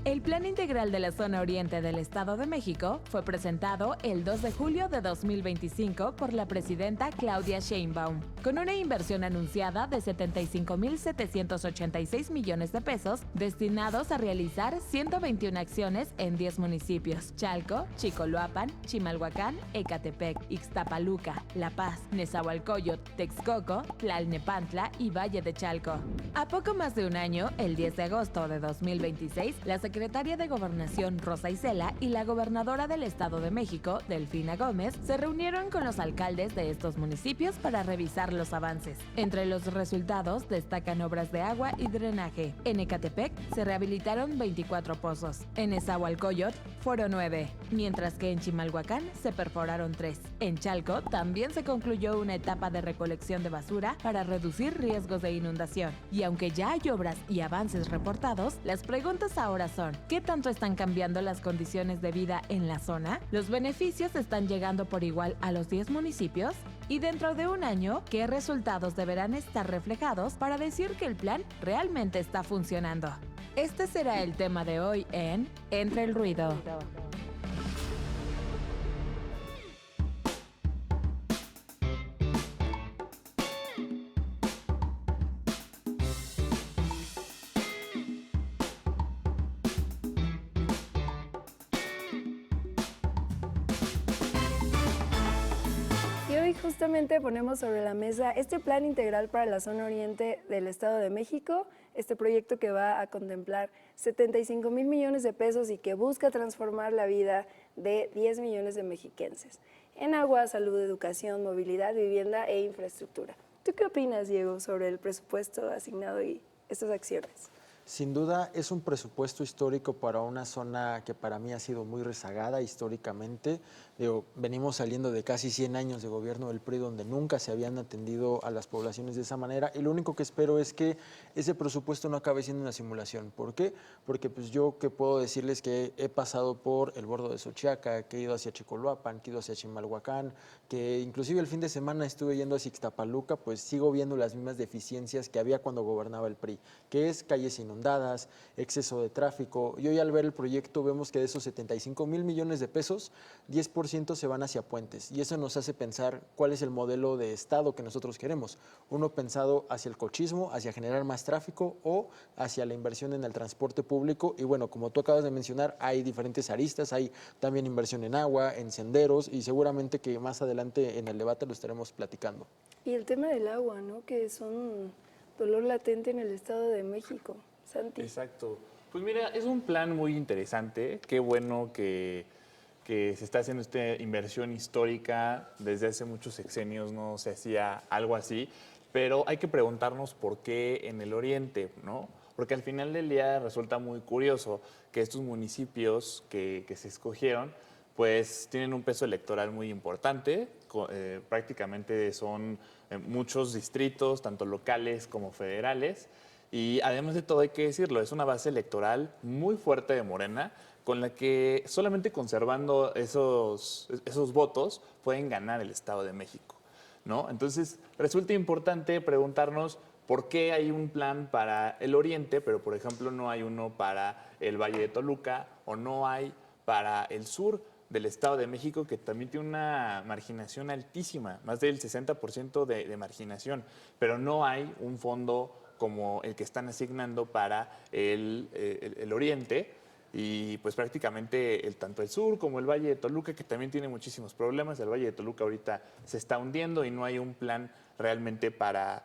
El Plan Integral de la Zona Oriente del Estado de México fue presentado el 2 de julio de 2025 por la presidenta Claudia Sheinbaum, con una inversión anunciada de 75,786 millones de pesos destinados a realizar 121 acciones en 10 municipios: Chalco, Chicoloapan, Chimalhuacán, Ecatepec, Ixtapaluca, La Paz, Nezahualcóyotl, Texcoco, Tlalnepantla y Valle de Chalco. A poco más de un año, el 10 de agosto de 2026, la secretaria de Gobernación Rosa Isela y la gobernadora del Estado de México, Delfina Gómez, se reunieron con los alcaldes de estos municipios para revisar los avances. Entre los resultados destacan obras de agua y drenaje. En Ecatepec se rehabilitaron 24 pozos. En Nezahualcóyotl fueron 9, mientras que en Chimalhuacán se perforaron 3. En Chalco también se concluyó una etapa de recolección de basura para reducir riesgos de inundación. Y aunque ya hay obras y avances reportados, las preguntas ahora son: ¿qué tanto están cambiando las condiciones de vida en la zona? ¿Los beneficios están llegando por igual a los 10 municipios? Y dentro de un año, ¿qué resultados deberán estar reflejados para decir que el plan realmente está funcionando? Este será el tema de hoy en Entre el Ruido. Y hoy justamente ponemos sobre la mesa este plan integral para la zona oriente del Estado de México, este proyecto que va a contemplar 75,000 millones de pesos y que busca transformar la vida de 10 millones de mexiquenses en agua, salud, educación, movilidad, vivienda e infraestructura. ¿Tú qué opinas, Diego, sobre el presupuesto asignado y estas acciones? Sin duda es un presupuesto histórico para una zona que para mí ha sido muy rezagada históricamente. Venimos saliendo de casi 100 años de gobierno del PRI donde nunca se habían atendido a las poblaciones de esa manera, y lo único que espero es que ese presupuesto no acabe siendo una simulación. ¿Por qué? Porque pues yo que puedo decirles que he pasado por el bordo de Xochiaca, que he ido hacia Chicoloapan, que he ido hacia Chimalhuacán, que inclusive el fin de semana estuve yendo hacia Ixtapaluca, pues sigo viendo las mismas deficiencias que había cuando gobernaba el PRI, que es calles inundadas, exceso de tráfico. Y hoy al ver el proyecto vemos que de esos 75,000 millones de pesos, 10% se van hacia puentes, y eso nos hace pensar cuál es el modelo de Estado que nosotros queremos. Uno pensado hacia el cochismo, hacia generar más tráfico, o hacia la inversión en el transporte público. Y bueno, como tú acabas de mencionar, hay diferentes aristas, hay también inversión en agua, en senderos, y seguramente que más adelante en el debate lo estaremos platicando. Y el tema del agua, ¿no? Que es un dolor latente en el Estado de México. Santi. Exacto. Pues mira, es un plan muy interesante. Qué bueno que se está haciendo esta inversión histórica. Desde hace muchos sexenios no se hacía algo así, pero hay que preguntarnos por qué en el oriente, ¿no? Porque al final del día resulta muy curioso que estos municipios que se escogieron pues tienen un peso electoral muy importante. Prácticamente son muchos distritos, tanto locales como federales. Y además de todo hay que decirlo, es una base electoral muy fuerte de Morena, con la que solamente conservando esos votos pueden ganar el Estado de México, ¿no? Entonces resulta importante preguntarnos por qué hay un plan para el oriente, pero por ejemplo no hay uno para el Valle de Toluca, o no hay para el sur del Estado de México, que también tiene una marginación altísima, más del 60% de marginación, pero no hay un fondo como el que están asignando para el oriente. Y pues prácticamente tanto el sur como el Valle de Toluca, que también tiene muchísimos problemas. El Valle de Toluca ahorita se está hundiendo y no hay un plan realmente para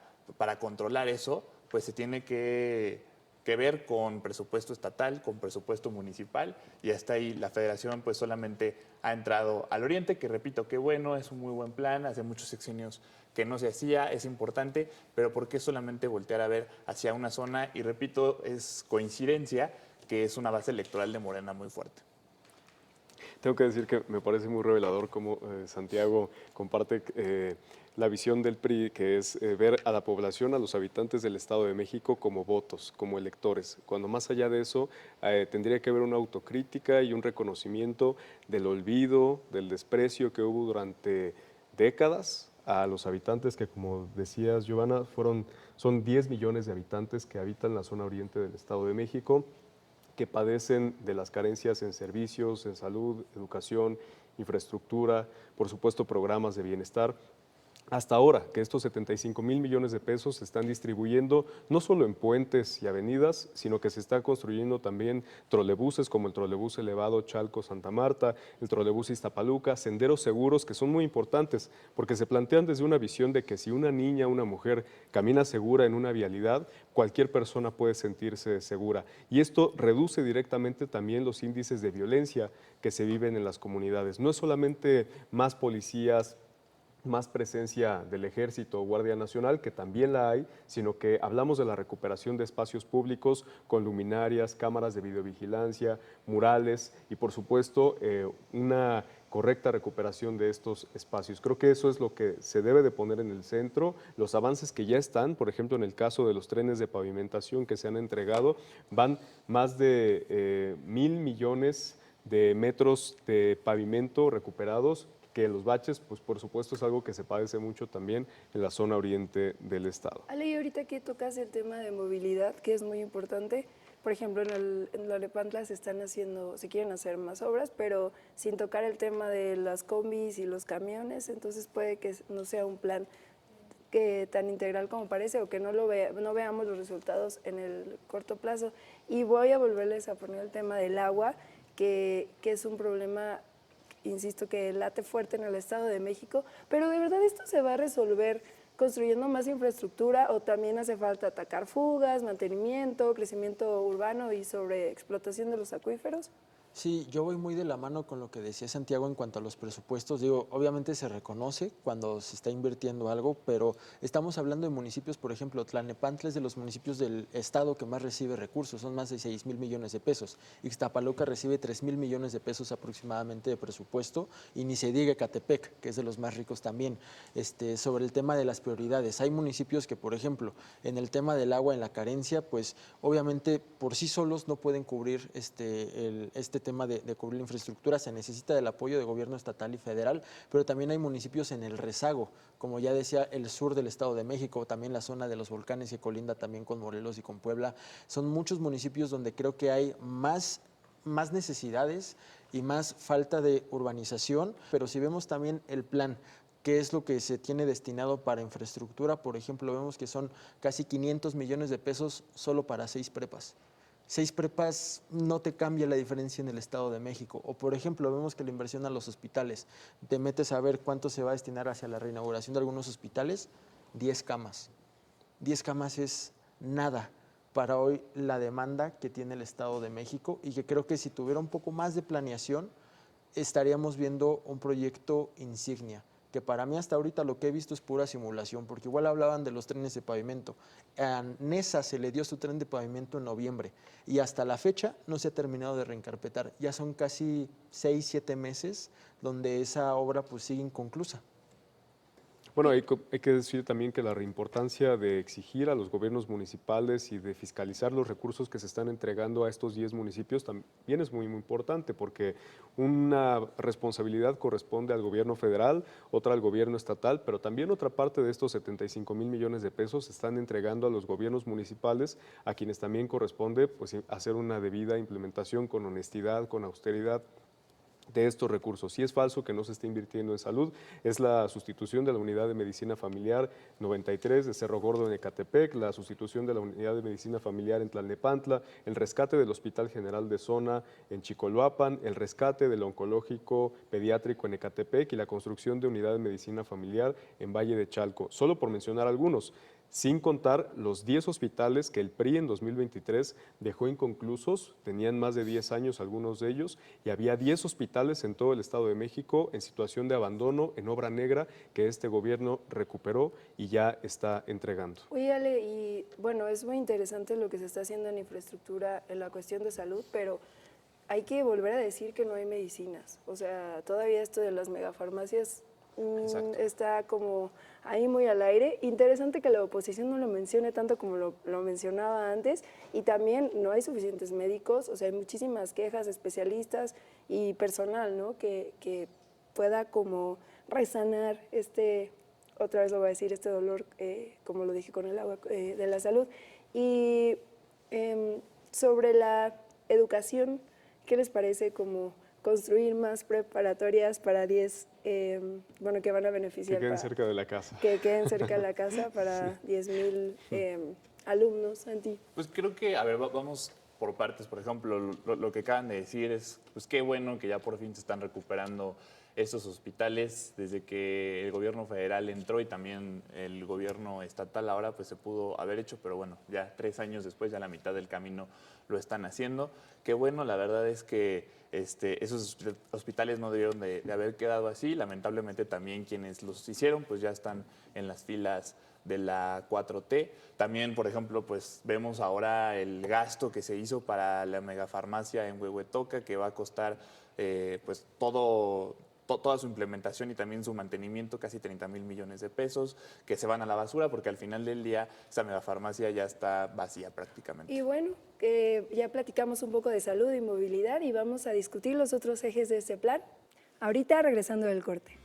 controlar eso, pues se tiene que ver con presupuesto estatal, con presupuesto municipal, y hasta ahí la federación pues solamente ha entrado al oriente, que repito, qué bueno, es un muy buen plan, hace muchos sexenios que no se hacía, es importante, pero ¿por qué solamente voltear a ver hacia una zona? Y repito, es coincidencia que es una base electoral de Morena muy fuerte. Tengo que decir que me parece muy revelador cómo Santiago comparte la visión del PRI, que es ver a la población, a los habitantes del Estado de México como votos, como electores, cuando más allá de eso tendría que haber una autocrítica y un reconocimiento del olvido, del desprecio que hubo durante décadas a los habitantes que, como decías, Giovanna, son 10 millones de habitantes que habitan la zona oriente del Estado de México, que padecen de las carencias en servicios, en salud, educación, infraestructura, por supuesto programas de bienestar. Hasta ahora, que estos 75,000 millones de pesos se están distribuyendo no solo en puentes y avenidas, sino que se está construyendo también trolebuses como el trolebús elevado Chalco-Santa Marta, el trolebús Iztapaluca, senderos seguros que son muy importantes porque se plantean desde una visión de que si una niña o una mujer camina segura en una vialidad, cualquier persona puede sentirse segura. Y esto reduce directamente también los índices de violencia que se viven en las comunidades. No es solamente más policías, más presencia del Ejército o Guardia Nacional, que también la hay, sino que hablamos de la recuperación de espacios públicos con luminarias, cámaras de videovigilancia, murales y, por supuesto, una correcta recuperación de estos espacios. Creo que eso es lo que se debe de poner en el centro. Los avances que ya están, por ejemplo, en el caso de los trenes de pavimentación que se han entregado, van más de 1,000 millones de metros de pavimento recuperados, que los baches, pues por supuesto es algo que se padece mucho también en la zona oriente del estado. Ale, y ahorita que tocas el tema de movilidad, que es muy importante, por ejemplo, en Tlalnepantla se quieren hacer más obras, pero sin tocar el tema de las combis y los camiones, entonces puede que no sea un plan que tan integral como parece o que no veamos los resultados en el corto plazo. Y voy a volverles a poner el tema del agua, que es un problema, insisto, que late fuerte en el Estado de México, pero ¿de verdad esto se va a resolver construyendo más infraestructura o también hace falta atacar fugas, mantenimiento, crecimiento urbano y sobreexplotación de los acuíferos? Sí, yo voy muy de la mano con lo que decía Santiago en cuanto a los presupuestos. Digo, obviamente se reconoce cuando se está invirtiendo algo, pero estamos hablando de municipios, por ejemplo, Tlalnepantla es de los municipios del estado que más recibe recursos, son más de 6,000 millones de pesos. Ixtapaluca recibe 3,000 millones de pesos aproximadamente de presupuesto, y ni se diga Ecatepec, que es de los más ricos también. Sobre el tema de las prioridades, hay municipios que, por ejemplo, en el tema del agua, en la carencia, pues obviamente por sí solos no pueden cubrir este tema de cubrir la infraestructura, se necesita del apoyo de gobierno estatal y federal, pero también hay municipios en el rezago, como ya decía, el sur del Estado de México, también la zona de los volcanes que colinda también con Morelos y con Puebla. Son muchos municipios donde creo que hay más necesidades y más falta de urbanización, pero si vemos también el plan, qué es lo que se tiene destinado para infraestructura, por ejemplo, vemos que son casi 500 millones de pesos solo para 6 prepas. 6 prepas no te cambia la diferencia en el Estado de México. O, por ejemplo, vemos que la inversión a los hospitales, te metes a ver cuánto se va a destinar hacia la reinauguración de algunos hospitales, 10 camas. 10 camas es nada para hoy la demanda que tiene el Estado de México, y que creo que si tuviera un poco más de planeación, estaríamos viendo un proyecto insignia, que para mí hasta ahorita lo que he visto es pura simulación, porque igual hablaban de los trenes de pavimento. A NESA se le dio su tren de pavimento en noviembre y hasta la fecha no se ha terminado de reencarpetar. Ya son casi 6, 7 meses donde esa obra pues sigue inconclusa. Bueno, hay que decir también que la importancia de exigir a los gobiernos municipales y de fiscalizar los recursos que se están entregando a estos 10 municipios también es muy, muy importante, porque una responsabilidad corresponde al gobierno federal, otra al gobierno estatal, pero también otra parte de estos 75,000 millones de pesos se están entregando a los gobiernos municipales, a quienes también corresponde pues, hacer una debida implementación con honestidad, con austeridad de estos recursos. Si es falso que no se esté invirtiendo en salud, es la sustitución de la unidad de medicina familiar 93 de Cerro Gordo en Ecatepec, la sustitución de la unidad de medicina familiar en Tlalnepantla, el rescate del Hospital General de Zona en Chicoloapan, el rescate del oncológico pediátrico en Ecatepec y la construcción de unidad de medicina familiar en Valle de Chalco, solo por mencionar algunos, sin contar los 10 hospitales que el PRI en 2023 dejó inconclusos, tenían más de 10 años algunos de ellos, y había 10 hospitales en todo el Estado de México en situación de abandono, en obra negra, que este gobierno recuperó y ya está entregando. Oye, Ale, y bueno, es muy interesante lo que se está haciendo en infraestructura en la cuestión de salud, pero hay que volver a decir que no hay medicinas. O sea, todavía esto de las megafarmacias está como ahí muy al aire. Interesante que la oposición no lo mencione tanto como lo mencionaba antes, y también no hay suficientes médicos, o sea, hay muchísimas quejas, especialistas y personal, ¿no? que pueda como resanar otra vez lo voy a decir, este dolor, como lo dije con el agua, de la salud. Y sobre educación, ¿qué les parece como construir más preparatorias para 10, bueno, que van a beneficiar? Que queden cerca de la casa. Que queden cerca de la casa para 10,000 alumnos, Santi. Pues creo que, a ver, vamos por partes. Por ejemplo, lo que acaban de decir es, pues qué bueno que ya por fin se están recuperando estos hospitales desde que el gobierno federal entró y también el gobierno estatal ahora pues se pudo haber hecho, pero bueno, ya 3 años después, ya la mitad del camino lo están haciendo. Qué bueno, la verdad es que esos hospitales no debieron de haber quedado así. Lamentablemente también quienes los hicieron pues ya están en las filas de la 4T. También, por ejemplo, pues vemos ahora el gasto que se hizo para la megafarmacia en Huehuetoca, que va a costar pues toda su implementación y también su mantenimiento, casi 30,000 millones de pesos, que se van a la basura porque al final del día esa megafarmacia ya está vacía prácticamente. Y bueno, ya platicamos un poco de salud y movilidad y vamos a discutir los otros ejes de este plan. Ahorita regresando del corte.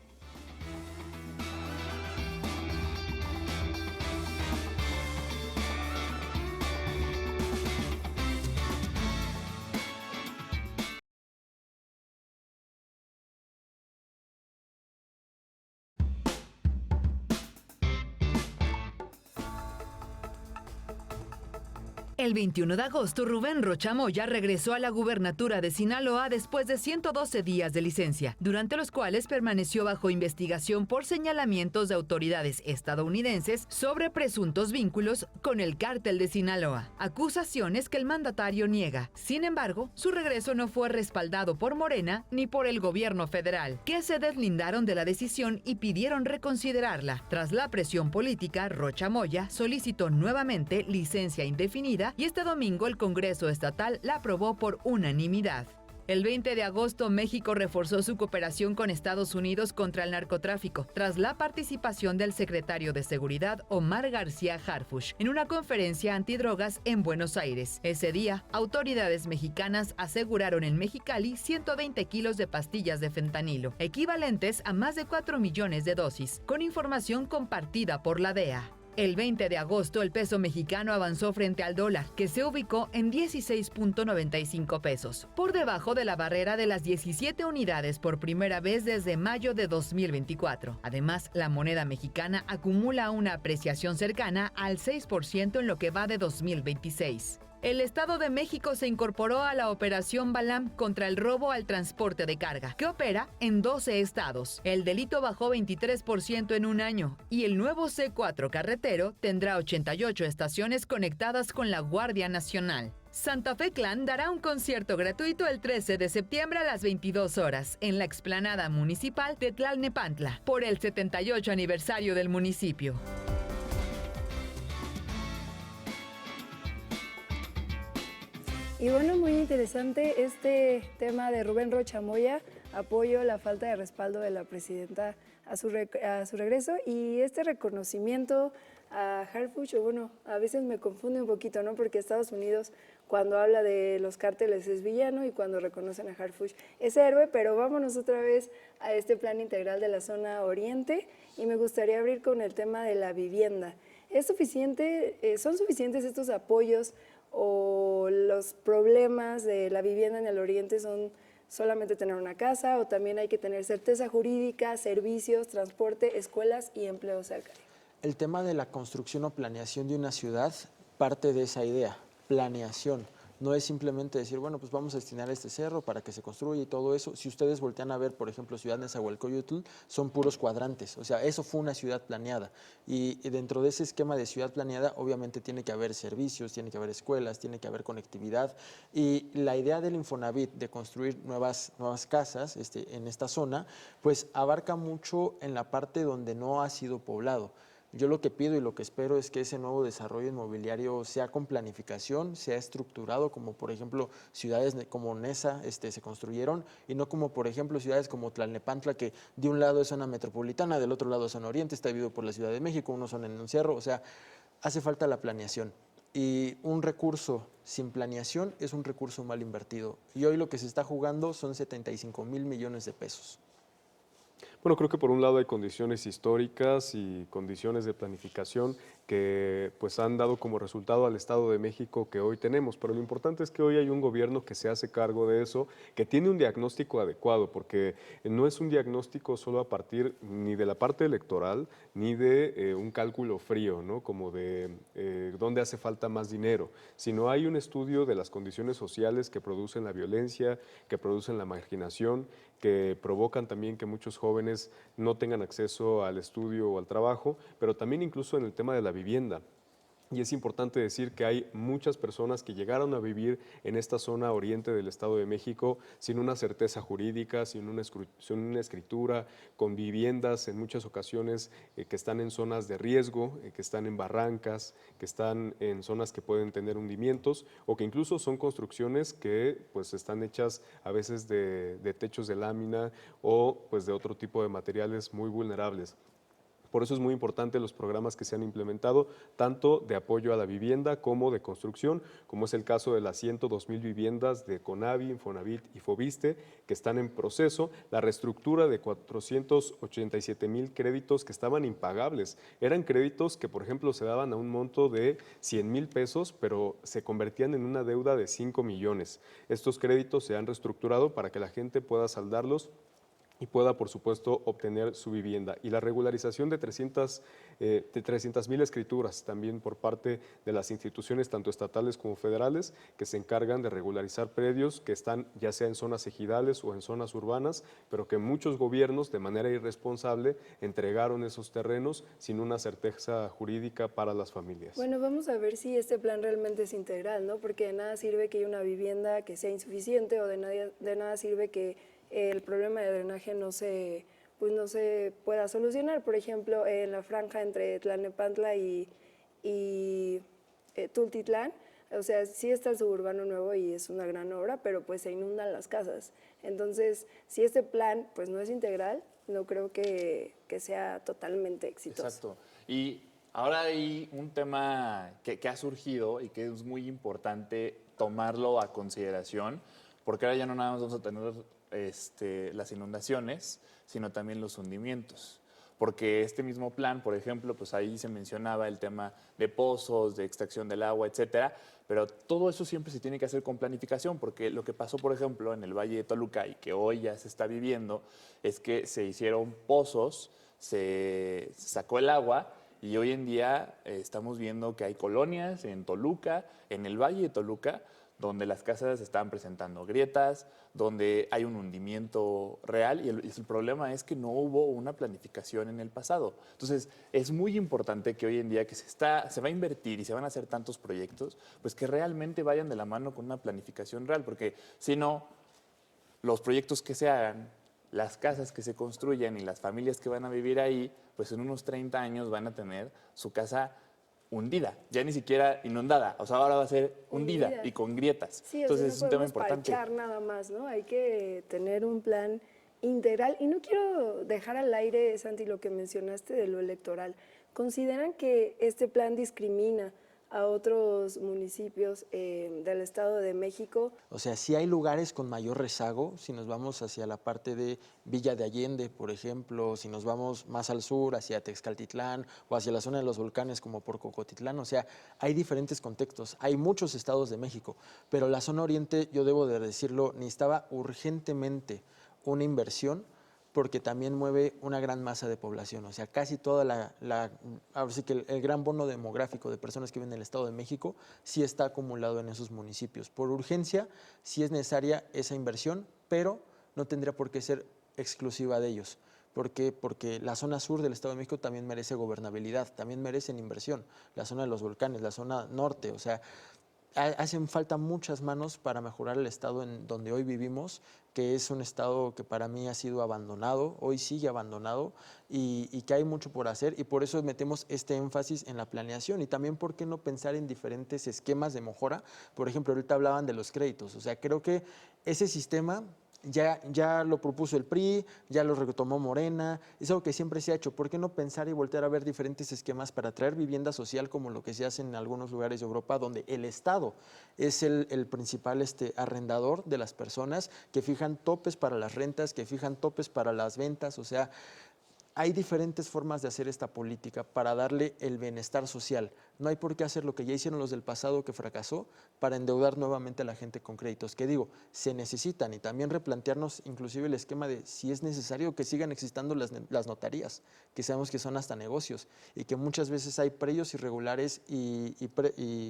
El 21 de agosto, Rubén Rocha Moya regresó a la gubernatura de Sinaloa después de 112 días de licencia, durante los cuales permaneció bajo investigación por señalamientos de autoridades estadounidenses sobre presuntos vínculos con el cártel de Sinaloa, acusaciones que el mandatario niega. Sin embargo, su regreso no fue respaldado por Morena ni por el gobierno federal, que se deslindaron de la decisión y pidieron reconsiderarla. Tras la presión política, Rocha Moya solicitó nuevamente licencia indefinida y este domingo el Congreso Estatal la aprobó por unanimidad. El 20 de agosto, México reforzó su cooperación con Estados Unidos contra el narcotráfico, tras la participación del secretario de Seguridad, Omar García Harfuch, en una conferencia antidrogas en Buenos Aires. Ese día, autoridades mexicanas aseguraron en Mexicali 120 kilos de pastillas de fentanilo, equivalentes a más de 4 millones de dosis, con información compartida por la DEA. El 20 de agosto, el peso mexicano avanzó frente al dólar, que se ubicó en 16.95 pesos, por debajo de la barrera de las 17 unidades por primera vez desde mayo de 2024. Además, la moneda mexicana acumula una apreciación cercana al 6% en lo que va de 2026. El Estado de México se incorporó a la Operación Balam contra el robo al transporte de carga, que opera en 12 estados. El delito bajó 23% en un año y el nuevo C4 carretero tendrá 88 estaciones conectadas con la Guardia Nacional. Santa Fe Clan dará un concierto gratuito el 13 de septiembre a las 22 horas en la explanada municipal de Tlalnepantla por el 78 aniversario del municipio. Y bueno, muy interesante este tema de Rubén Rocha Moya, apoyo la falta de respaldo de la presidenta a su regreso y este reconocimiento a Harfuch, o bueno, a veces me confunde un poquito, ¿no? Porque Estados Unidos cuando habla de los cárteles es villano y cuando reconocen a Harfuch es héroe, pero vámonos otra vez a este plan integral de la zona oriente y me gustaría abrir con el tema de la vivienda. ¿Es suficiente, son suficientes estos apoyos o los problemas de la vivienda en el oriente son solamente tener una casa o también hay que tener certeza jurídica, servicios, transporte, escuelas y empleo cerca? El tema de la construcción o planeación de una ciudad parte de esa idea, planeación. No es simplemente decir, bueno, pues vamos a destinar este cerro para que se construya y todo eso. Si ustedes voltean a ver, por ejemplo, Ciudad Nezahualcóyotl, son puros cuadrantes. O sea, eso fue una ciudad planeada. Y dentro de ese esquema de ciudad planeada, obviamente tiene que haber servicios, tiene que haber escuelas, tiene que haber conectividad. Y la idea del Infonavit de construir nuevas casas en esta zona, pues abarca mucho en la parte donde no ha sido poblado. Yo lo que pido y lo que espero es que ese nuevo desarrollo inmobiliario sea con planificación, sea estructurado, como por ejemplo ciudades como Neza se construyeron, y no como por ejemplo ciudades como Tlalnepantla, que de un lado es zona metropolitana, del otro lado es zona oriente, está dividido por la Ciudad de México, unos son en un cerro, o sea, hace falta la planeación. Y un recurso sin planeación es un recurso mal invertido. Y hoy lo que se está jugando son 75,000 millones de pesos. Bueno, creo que por un lado hay condiciones históricas y condiciones de planificación que pues han dado como resultado al Estado de México que hoy tenemos. Pero lo importante es que hoy hay un gobierno que se hace cargo de eso, que tiene un diagnóstico adecuado, porque no es un diagnóstico solo a partir ni de la parte electoral, ni de un cálculo frío, ¿no? Como de dónde hace falta más dinero, sino hay un estudio de las condiciones sociales que producen la violencia, que producen la marginación, que provocan también que muchos jóvenes no tengan acceso al estudio o al trabajo, pero también incluso en el tema de la vivienda. Y es importante decir que hay muchas personas que llegaron a vivir en esta zona oriente del Estado de México sin una certeza jurídica, sin una escritura, con viviendas en muchas ocasiones que están en zonas de riesgo, que están en barrancas, que están en zonas que pueden tener hundimientos o que incluso son construcciones que pues están hechas a veces de techos de lámina o pues de otro tipo de materiales muy vulnerables. Por eso es muy importante los programas que se han implementado, tanto de apoyo a la vivienda como de construcción, como es el caso de las 102,000 viviendas de CONAVI, Infonavit y Fobiste, que están en proceso, la reestructura de 487,000 créditos que estaban impagables. Eran créditos que, por ejemplo, se daban a un monto de 100,000 pesos, pero se convertían en una deuda de 5 millones. Estos créditos se han reestructurado para que la gente pueda saldarlos y pueda, por supuesto, obtener su vivienda. Y la regularización de 300,000 escrituras también por parte de las instituciones, tanto estatales como federales, que se encargan de regularizar predios que están ya sea en zonas ejidales o en zonas urbanas, pero que muchos gobiernos, de manera irresponsable, entregaron esos terrenos sin una certeza jurídica para las familias. Bueno, vamos a ver si este plan realmente es integral, ¿no? Porque de nada sirve que haya una vivienda que sea insuficiente o de nada sirve que el problema de drenaje no se pueda solucionar. Por ejemplo, en la franja entre Tlalnepantla y Tultitlán, o sea, sí está el suburbano nuevo y es una gran obra, pero pues se inundan las casas. Entonces, si este plan pues no es integral, no creo que sea totalmente exitoso. Exacto. Y ahora hay un tema que ha surgido y que es muy importante tomarlo a consideración, porque ahora ya no nada más vamos a tener las inundaciones, sino también los hundimientos. Porque este mismo plan, por ejemplo, pues ahí se mencionaba el tema de pozos, de extracción del agua, etcétera, pero todo eso siempre se tiene que hacer con planificación, porque lo que pasó, por ejemplo, en el Valle de Toluca y que hoy ya se está viviendo, es que se hicieron pozos, se sacó el agua y hoy en día estamos viendo que hay colonias en Toluca, en el Valle de Toluca, donde las casas están presentando grietas, donde hay un hundimiento real y el problema es que no hubo una planificación en el pasado. Entonces, es muy importante que hoy en día que se va a invertir y se van a hacer tantos proyectos, pues que realmente vayan de la mano con una planificación real, porque si no, los proyectos que se hagan, las casas que se construyan y las familias que van a vivir ahí, pues en unos 30 años van a tener su casa hundida, ya ni siquiera inundada, o sea, ahora va a ser hundida y con grietas. Sí, entonces no es un tema podemos importante. parchar nada más, ¿no? Hay que tener un plan integral. Y no quiero dejar al aire, Santi, lo que mencionaste de lo electoral. ¿Consideran que este plan discrimina a otros municipios del Estado de México? O sea, sí hay lugares con mayor rezago, si nos vamos hacia la parte de Villa de Allende, por ejemplo, si nos vamos más al sur, hacia Texcaltitlán o hacia la zona de los volcanes como por Cocotitlán, o sea, hay diferentes contextos, hay muchos estados de México, pero la zona oriente, yo debo de decirlo, necesitaba urgentemente una inversión porque también mueve una gran masa de población, o sea, casi toda ahora sí que el gran bono demográfico de personas que viven en el Estado de México sí está acumulado en esos municipios. Por urgencia, sí es necesaria esa inversión, pero no tendría por qué ser exclusiva de ellos. ¿Por qué? Porque la zona sur del Estado de México también merece gobernabilidad, también merecen inversión, la zona de los volcanes, la zona norte, o sea, hacen falta muchas manos para mejorar el estado en donde hoy vivimos, que es un estado que para mí ha sido abandonado, hoy sigue abandonado y que hay mucho por hacer y por eso metemos este énfasis en la planeación y también por qué no pensar en diferentes esquemas de mejora. Por ejemplo, ahorita hablaban de los créditos, o sea, creo que ese sistema ya lo propuso el PRI, ya lo retomó Morena, es algo que siempre se ha hecho. ¿Por qué no pensar y voltear a ver diferentes esquemas para traer vivienda social como lo que se hace en algunos lugares de Europa, donde el Estado es el principal arrendador de las personas, que fijan topes para las rentas, que fijan topes para las ventas? O sea, hay diferentes formas de hacer esta política para darle el bienestar social. No hay por qué hacer lo que ya hicieron los del pasado que fracasó para endeudar nuevamente a la gente con créditos. Que digo, se necesitan y también replantearnos inclusive el esquema de si es necesario que sigan existiendo las notarías, que sabemos que son hasta negocios y que muchas veces hay predios irregulares y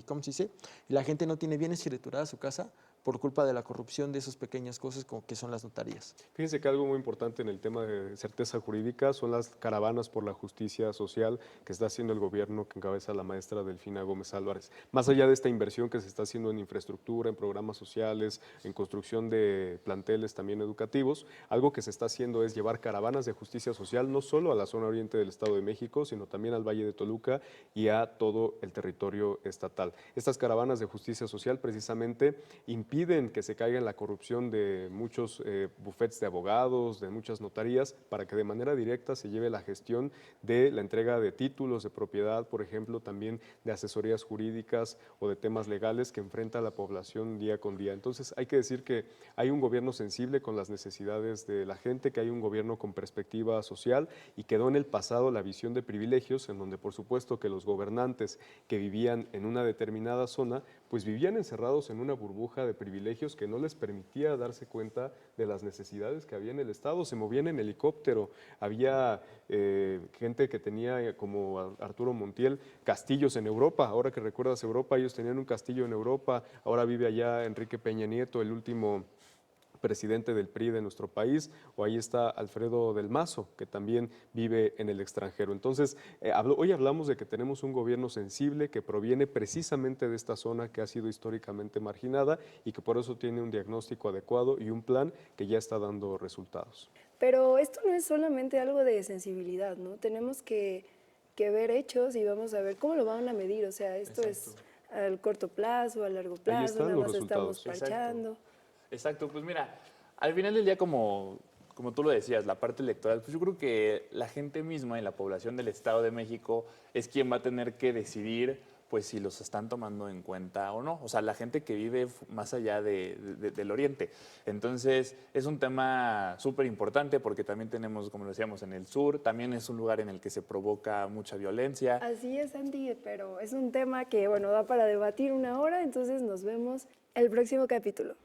¿cómo se dice? Y la gente no tiene bien escriturada su casa por culpa de la corrupción de esas pequeñas cosas como que son las notarías. Fíjense que algo muy importante en el tema de certeza jurídica son las caravanas por la justicia social que está haciendo el gobierno que encabeza la maestra Delfina Gómez Álvarez. Más allá de esta inversión que se está haciendo en infraestructura, en programas sociales, en construcción de planteles también educativos, algo que se está haciendo es llevar caravanas de justicia social no solo a la zona oriente del Estado de México, sino también al Valle de Toluca y a todo el territorio estatal. Estas caravanas de justicia social precisamente impiden que se caiga en la corrupción de muchos bufetes de abogados, de muchas notarías, para que de manera directa se lleve la gestión de la entrega de títulos de propiedad, por ejemplo, también de asesorías jurídicas o de temas legales que enfrenta la población día con día. Entonces hay que decir que hay un gobierno sensible con las necesidades de la gente, que hay un gobierno con perspectiva social y quedó en el pasado la visión de privilegios, en donde por supuesto que los gobernantes que vivían en una determinada zona, pues vivían encerrados en una burbuja de privilegios que no les permitía darse cuenta de las necesidades que había en el Estado. Se movían en helicóptero, había gente que tenía, como Arturo Montiel, castillos en Europa. Ahora que recuerdas Europa, ellos tenían un castillo en Europa, ahora vive allá Enrique Peña Nieto, el último presidente del PRI de nuestro país, o ahí está Alfredo del Mazo, que también vive en el extranjero. Entonces, hoy hablamos de que tenemos un gobierno sensible que proviene precisamente de esta zona que ha sido históricamente marginada y que por eso tiene un diagnóstico adecuado y un plan que ya está dando resultados. Pero esto no es solamente algo de sensibilidad, ¿no? Tenemos que ver hechos y vamos a ver cómo lo van a medir. O sea, esto es al corto plazo, a largo plazo, nada más estamos parchando. Exacto, pues mira, al final del día, como tú lo decías, la parte electoral, pues yo creo que la gente misma y la población del Estado de México es quien va a tener que decidir pues si los están tomando en cuenta o no. O sea, la gente que vive más allá del oriente. Entonces, es un tema súper importante porque también tenemos, como lo decíamos, en el sur, también es un lugar en el que se provoca mucha violencia. Así es, Andy, pero es un tema que, bueno, da para debatir una hora, entonces nos vemos el próximo capítulo.